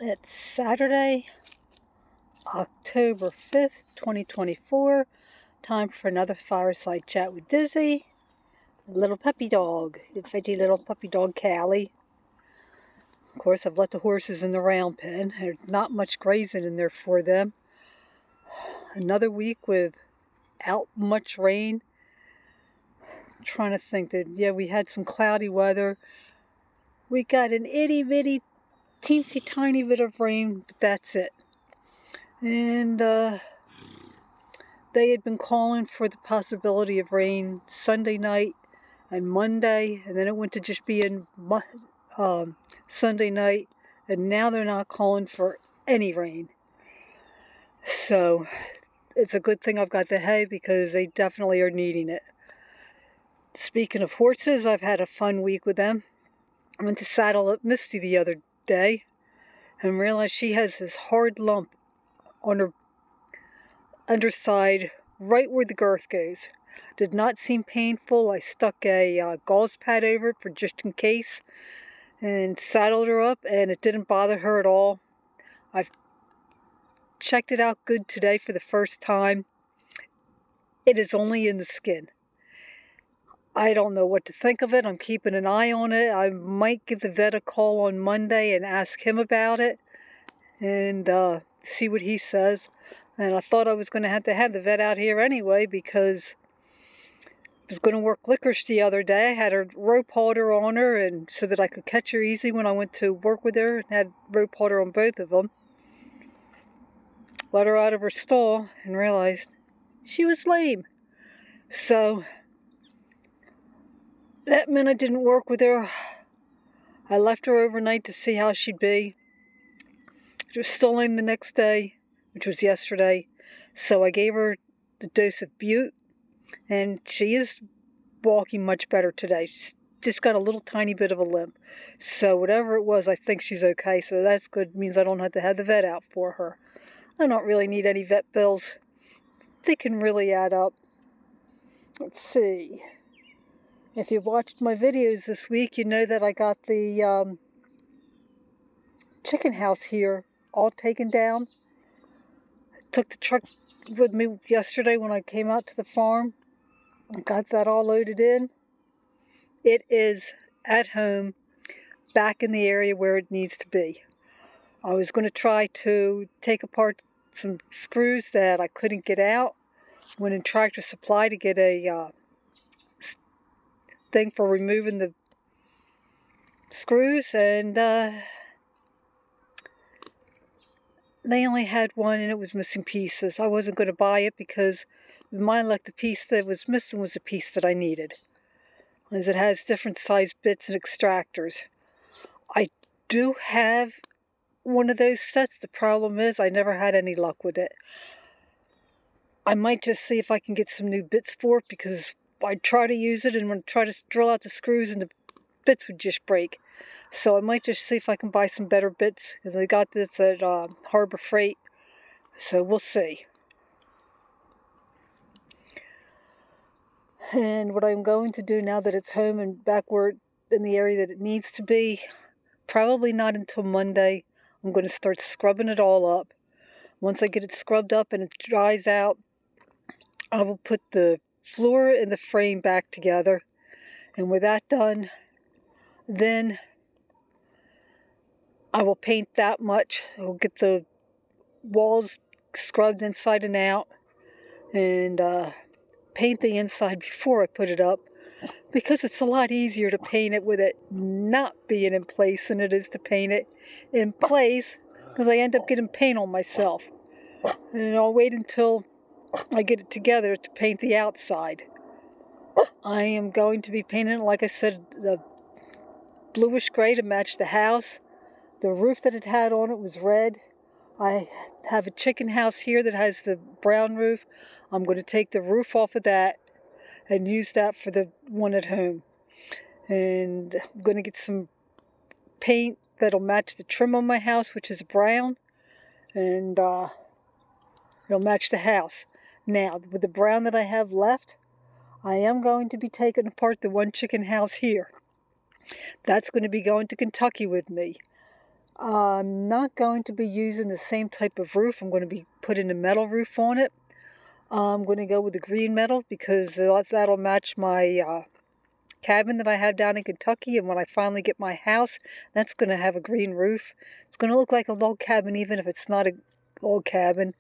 It's Saturday, October 5th, 2024. Time for another Fireside chat with Dizzy, the little puppy dog, the fidgy little puppy dog Callie. Of course, I've let the horses in the round pen. There's not much grazing in there for them. Another week without much rain. I'm trying to think that, we had some cloudy weather. We got an itty bitty, teensy tiny bit of rain, but that's it. And they had been calling for the possibility of rain Sunday night and Monday, and then it went to just being Sunday night, and now they're not calling for any rain. So it's a good thing I've got the hay because they definitely are needing it. Speaking of horses, I've had a fun week with them. I went to saddle up Misty the other day and realized she has this hard lump on her underside, right where the girth goes. Did not seem painful. I stuck a gauze pad over it for just in case and saddled her up, and it didn't bother her at all. I've checked it out good today for the first time. It is only in the skin. I don't know what to think of it. I'm keeping an eye on it. I might give the vet a call on Monday and ask him about it and see what he says. And I thought I was going to have the vet out here anyway because I was going to work licorice the other day. I had a rope halter on her and so that I could catch her easy when I went to work with her, and had rope halter on both of them. Let her out of her stall and realized she was lame. So that meant I didn't work with her. I left her overnight to see how she'd be. She was still lame the next day, which was yesterday. So I gave her the dose of Butte, and she is walking much better today. She's just got a little tiny bit of a limp. So whatever it was, I think she's okay. So that's good. It means I don't have to have the vet out for her. I don't really need any vet bills. They can really add up. Let's see. If you've watched my videos this week, you know that I got the chicken house here all taken down. I took the truck with me yesterday when I came out to the farm. I got that all loaded in. It is at home, back in the area where it needs to be. I was going to try to take apart some screws that I couldn't get out. Went in Tractor Supply to get a thing for removing the screws, and they only had one and it was missing pieces. I wasn't going to buy it because with my luck, the piece that was missing was a piece that I needed, as it has different size bits and extractors. I do have one of those sets. The problem is I never had any luck with it. I might just see if I can get some new bits for it, because I try to use it and when I try to drill out the screws and the bits would just break. So I might just see if I can buy some better bits, because I got this at Harbor Freight. So we'll see. And what I'm going to do now that it's home and backward in the area that it needs to be, probably not until Monday, I'm going to start scrubbing it all up. Once I get it scrubbed up and it dries out, I will put the floor and the frame back together. And with that done, then I will paint that much. I will get the walls scrubbed inside and out and paint the inside before I put it up, because it's a lot easier to paint it with it not being in place than it is to paint it in place, because I end up getting paint on myself. And I'll wait until I get it together to paint the outside. I am going to be painting it, like I said, the bluish gray to match the house. The roof that it had on it was red. I have a chicken house here that has the brown roof. I'm going to take the roof off of that and use that for the one at home. And I'm going to get some paint that'll match the trim on my house, which is brown. And it'll match the house. Now, with the brown that I have left, I am going to be taking apart the one chicken house here. That's going to be going to Kentucky with me. I'm not going to be using the same type of roof. I'm going to be putting a metal roof on it. I'm going to go with the green metal because that'll match my cabin that I have down in Kentucky. And when I finally get my house, that's going to have a green roof. It's going to look like a log cabin even if it's not a log cabin.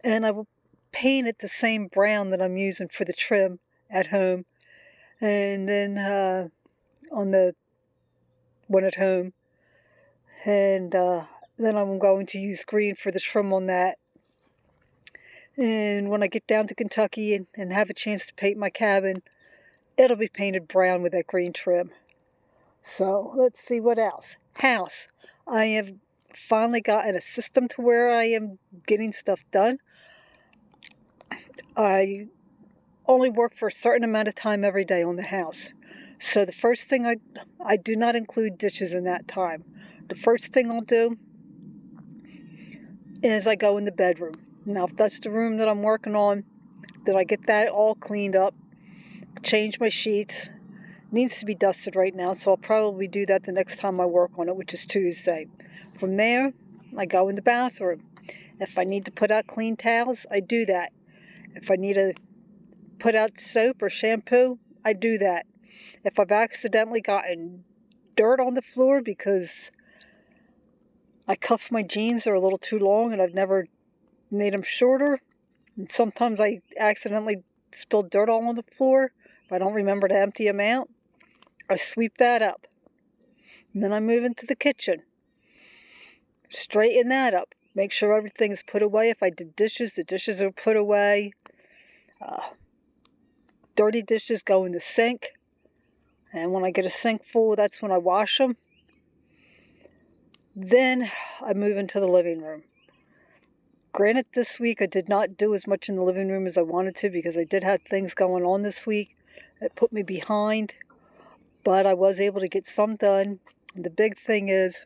And I will paint it the same brown that I'm using for the trim at home. And then on the one at home. And then I'm going to use green for the trim on that. And when I get down to Kentucky and have a chance to paint my cabin, it'll be painted brown with that green trim. So let's see what else. House. I have finally gotten a system to where I am getting stuff done. I only work for a certain amount of time every day on the house. So the first thing I do not include dishes in that time. The first thing I'll do is I go in the bedroom. Now, if that's the room that I'm working on, then I get that all cleaned up, change my sheets. It needs to be dusted right now, so I'll probably do that the next time I work on it, which is Tuesday. From there, I go in the bathroom. If I need to put out clean towels, I do that. If I need to put out soap or shampoo, I do that. If I've accidentally gotten dirt on the floor because I cuffed my jeans, they're a little too long and I've never made them shorter, and sometimes I accidentally spill dirt all on the floor if I don't remember to empty them out, I sweep that up. And then I move into the kitchen. Straighten that up. Make sure everything's put away. If I did dishes, the dishes are put away. Dirty dishes go in the sink. And when I get a sink full, that's when I wash them. Then I move into the living room. Granted, this week I did not do as much in the living room as I wanted to because I did have things going on this week that put me behind. But I was able to get some done. And the big thing is,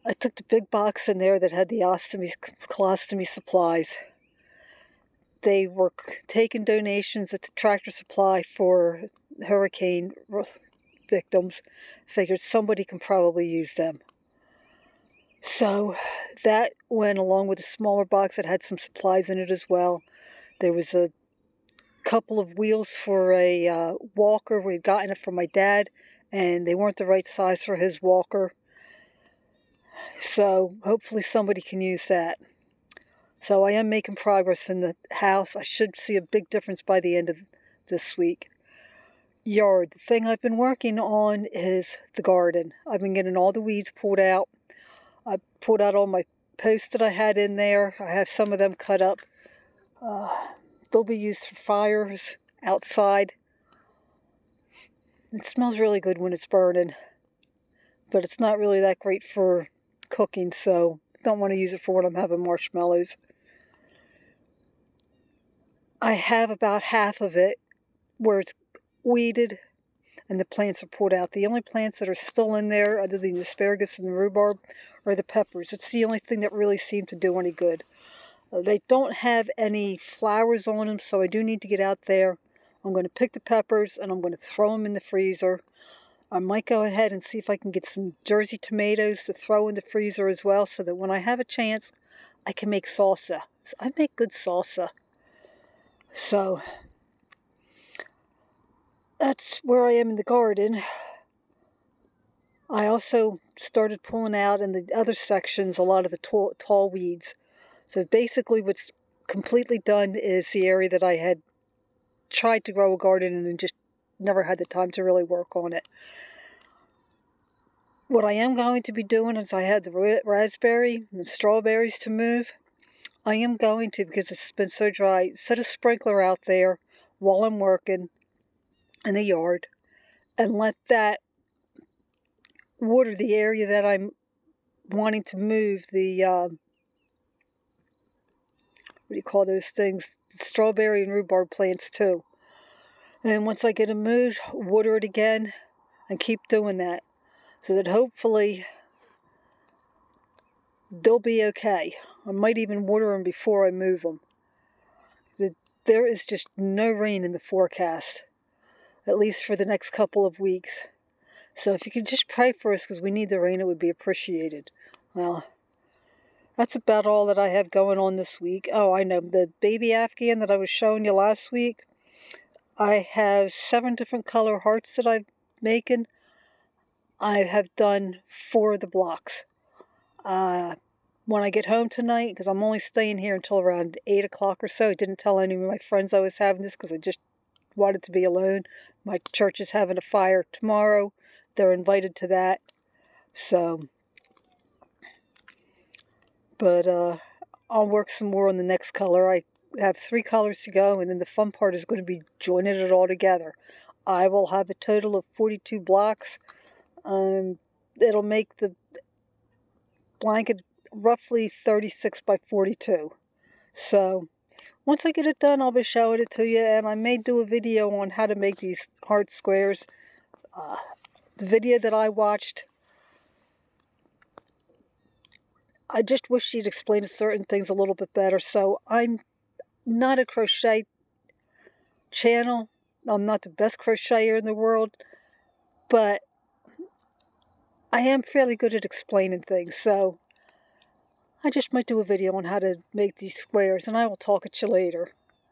I took the big box in there that had the colostomy supplies. They were taking donations at the Tractor Supply for hurricane victims. Figured somebody can probably use them. So that went along with a smaller box that had some supplies in it as well. There was a couple of wheels for a walker. We'd gotten it from my dad, and they weren't the right size for his walker. So hopefully somebody can use that. So I am making progress in the house. I should see a big difference by the end of this week. Yard. The thing I've been working on is the garden. I've been getting all the weeds pulled out. I pulled out all my posts that I had in there. I have some of them cut up. They'll be used for fires outside. It smells really good when it's burning, but it's not really that great for cooking, so don't want to use it for when I'm having marshmallows. I have about half of it where it's weeded and the plants are pulled out. The only plants that are still in there, other than the asparagus and the rhubarb, are the peppers. It's the only thing that really seemed to do any good. They don't have any flowers on them, so I do need to get out there. I'm going to pick the peppers and I'm going to throw them in the freezer. I might go ahead and see if I can get some Jersey tomatoes to throw in the freezer as well, so that when I have a chance, I can make salsa. I make good salsa. So that's where I am in the garden. I also started pulling out in the other sections a lot of the tall weeds. So basically what's completely done is the area that I had tried to grow a garden in and just never had the time to really work on it. What I am going to be doing is I had the raspberry and the strawberries to move. I am going to, because it's been so dry, set a sprinkler out there while I'm working in the yard and let that water the area that I'm wanting to move, the what do you call those things, the strawberry and rhubarb plants too. And once I get them moved, water it again and keep doing that, so that hopefully they'll be okay. I might even water them before I move them. There is just no rain in the forecast, at least for the next couple of weeks. So if you could just pray for us, because we need the rain, it would be appreciated. Well, that's about all that I have going on this week. Oh, I know, the baby Afghan that I was showing you last week, I have 7 different color hearts that I'm making. I have done 4 of the blocks. When I get home tonight, because I'm only staying here until around 8 o'clock or so, I didn't tell any of my friends I was having this because I just wanted to be alone. My church is having a fire tomorrow. They're invited to that. So, but I'll work some more on the next color. I have 3 colors to go, and then the fun part is going to be joining it all together. I will have a total of 42 blocks. It'll make the blanket roughly 36 by 42. So once I get it done, I'll be showing it to you, and I may do a video on how to make these heart squares. The video that I watched, I just wish she'd explained certain things a little bit better. So I'm not a crochet channel. I'm not the best crocheter in the world, but I am fairly good at explaining things. So I just might do a video on how to make these squares, and I will talk at you later.